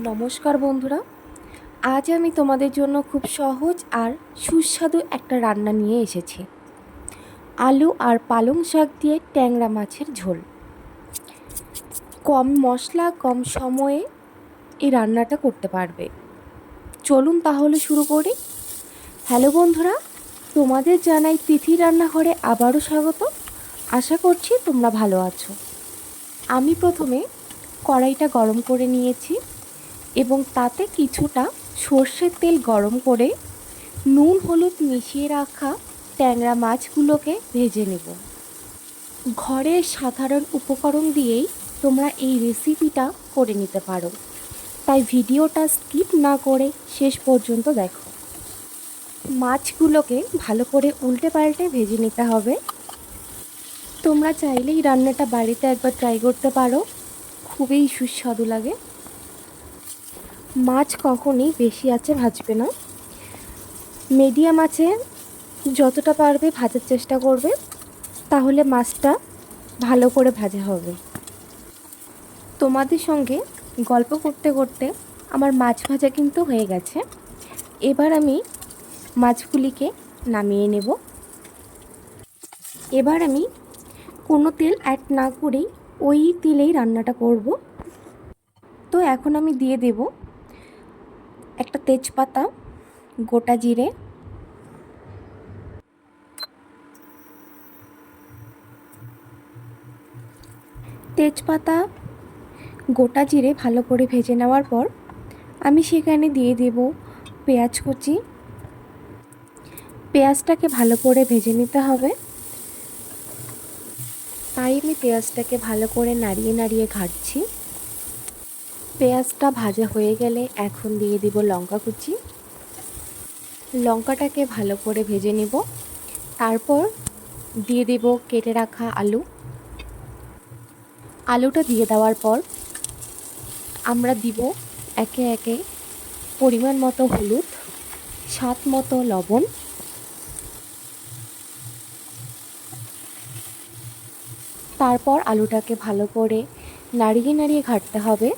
নমস্কার বন্ধুরা, আজ আমি তোমাদের জন্য খুব সহজ আর সুস্বাদু একটা রান্না নিয়ে এসেছি। আলু আর পালং শাক দিয়ে ট্যাংরা মাছের ঝোল। কম মশলা কম সময়ে এই রান্নাটা করতে পারবে। চলুন তাহলে শুরু করি। হ্যালো বন্ধুরা, তোমাদের জানাই তিথি রান্নাঘরে আবারও স্বাগত। আশা করছি তোমরা ভালো আছো। আমি প্রথমে কড়াইটা গরম করে নিয়েছি এবং তাতে কিছুটা সর্ষের তেল গরম করে নুন হলুদ মিশিয়ে রাখা ট্যাংরা মাছগুলোকে ভেজে নেব। ঘরের সাধারণ উপকরণ দিয়েই তোমরা এই রেসিপিটা করে নিতে পারো, তাই ভিডিওটা স্কিপ না করে শেষ পর্যন্ত দেখো। মাছগুলোকে ভালো করে উল্টে পাল্টে ভেজে নিতে হবে। তোমরা চাইলেই রান্নাটা বাড়িতে একবার ট্রাই করতে পারো, খুবই সুস্বাদু লাগে। মাছ কখনই বেশি আঁচে ভাজবে না, মিডিয়াম আঁচে যতটা পারবে ভাজার চেষ্টা করবে, তাহলে মাছটা ভালো করে ভাজা হবে। তোমাদের সঙ্গে গল্প করতে করতে আমার মাছ ভাজা কিন্তু হয়ে গেছে। এবার আমি মাছগুলিকে নামিয়ে নেব। এবার আমি কোনো তেল অ্যাড না করেই ওই তেলেই রান্নাটা করব। তো এখন আমি দিয়ে দেব একটা তেজপাতা, গোটা জিরে, তেজপাতা গোটা জিরে ভালো করে ভেজে নেওয়ার পর আমি সেখানে দিয়ে দেব পেঁয়াজ কুচি। পেঁয়াজটাকে ভালো করে ভেজে নিতে হবে, তাই আমি পেঁয়াজটাকে ভালো করে নাড়িয়ে নাড়িয়ে ঘাঁটছি। পেঁয়াজটা ভাজা হয়ে গেলে এখন দিয়ে দেব লঙ্কা কুচি। লঙ্কাটাকে ভালো করে ভেজে নেব, তারপর দিয়ে দেব কেটে রাখা আলু। আলুটা দিয়ে দেওয়ার পর আমরা দিব একে একে পরিমাণ মতো হলুদ, স্বাদ মতো লবণ, তারপর আলুটাকে ভালো করে নাড়িয়ে নাড়িয়ে ঘাঁটতে হবে।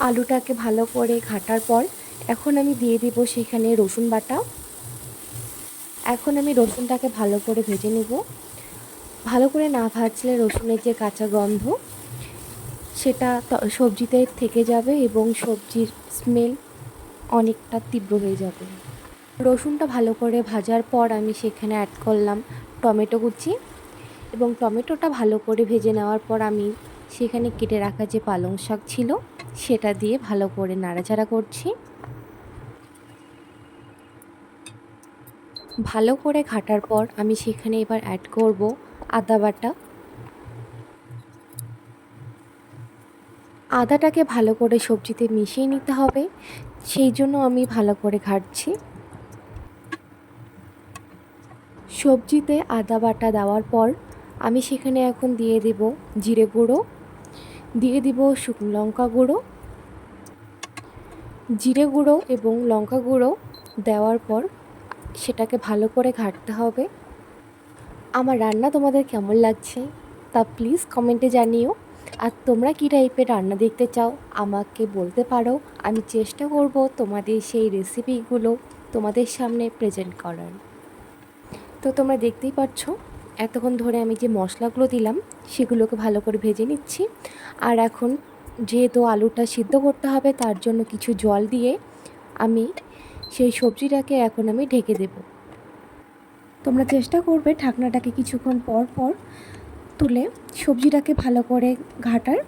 আলুটাকে ভালো করে ঘাঁটার পর এখন আমি দিয়ে দেব সেখানে রসুন বাটা। এখন আমি রসুনটাকে ভালো করে ভেজে নেব। ভালো করে না ভাজলে রসুনের যে কাঁচা গন্ধ সেটা সবজিতে থেকে যাবে এবং সবজির স্মেল অনেকটা তীব্র হয়ে যাবে। রসুনটা ভালো করে ভাজার পর আমি সেখানে অ্যাড করলাম টমেটো কুচি এবং টমেটোটা ভালো করে ভেজে নেওয়ার পর আমি সেখানে কেটে রাখা যে পালং শাক ছিল সেটা দিয়ে ভালো করে নাড়াচাড়া করছি। ভালো করে ঘাটার পর আমি সেখানে এবার অ্যাড করব আদা বাটা। আদাটাকে ভালো করে সবজিতে মিশিয়ে নিতে হবে, সেই জন্য আমি ভালো করে ঘাটছি। সবজিতে আদা বাটা দেওয়ার পর আমি সেখানে এখন দিয়ে দেব জিরে গুঁড়ো, দিয়ে দিব শুকনো লঙ্কা গুঁড়ো। জিরে গুঁড়ো এবং লঙ্কা গুঁড়ো দেওয়ার পর সেটাকে ভালো করে ঘাঁটতে হবে। আমার রান্না তোমাদের কেমন লাগছে তা প্লিজ কমেন্টে জানিও। আর তোমরা কী টাইপের রান্না দেখতে চাও আমাকে বলতে পারো, আমি চেষ্টা করব তোমাদের সেই রেসিপিগুলো তোমাদের সামনে প্রেজেন্ট করার। তো তোমরা দেখতেই পাচ্ছ এতক্ষণ ধরে আমি যে মশলাগুলো দিলাম সেগুলোকে ভালো করে ভেজে নিচ্ছি। আর এখন যেহেতু আলুটা সিদ্ধ করতে হবে তার জন্য কিছু জল দিয়ে আমি সেই সবজিটাকে এখন আমি ঢেকে দেব। তোমরা চেষ্টা করবে ঢাকনাটাকে কিছুক্ষণ পর পর তুলে সবজিটাকে ভালো করে ঘাটার।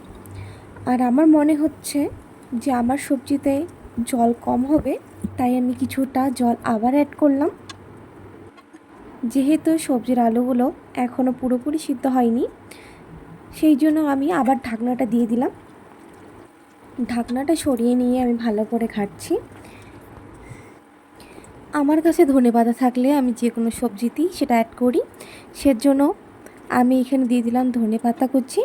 আর আমার মনে হচ্ছে যে আমার সবজিতে জল কম হবে, তাই আমি কিছুটা জল আবার অ্যাড করলাম। যেহেতু সবজির আলুগুলো এখনও পুরোপুরি সিদ্ধ হয়নি, সেই জন্য আমি আবার ঢাকনাটা দিয়ে দিলাম। ঢাকনাটা সরিয়ে নিয়ে আমি ভালো করে ঘাঁটছি। আমার কাছে ধনেপাতা থাকলে আমি যে কোনো সবজিতেই সেটা অ্যাড করি, সেজন্য আমি এখানে দিয়ে দিলাম ধনেপাতা কুচি।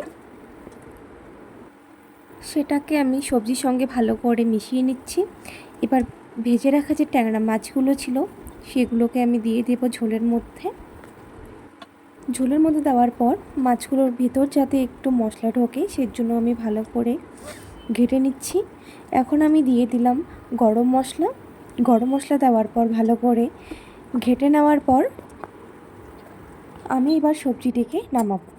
সেটাকে আমি সবজির সঙ্গে ভালো করে মিশিয়ে নিচ্ছি। এবার ভেজে রাখা যে ট্যাংরা মাছগুলো ছিল সেগুলোকে আমি দিয়ে দেব ঝোলের মধ্যে। ঝোলের মধ্যে দেওয়ার পর মাছগুলোর ভিতর যাতে একটু মশলা ঢোকে সেজন্য আমি ভালো করে ঘেটে নিচ্ছি। এখন আমি দিয়ে দিলাম গরম মশলা। গরম মশলা দেওয়ার পর ভালো করে ঘেটে নেওয়ার পর আমি এবার সবজিটিকে নামাবো।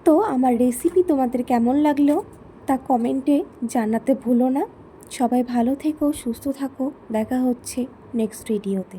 তো আমার রেসিপি তোমাদের কেমন লাগলো তা কমেন্টে জানাতে ভুলো না। সবাই ভালো থেকো, সুস্থ থাকো। দেখা হচ্ছে নেক্সট ভিডিওতে।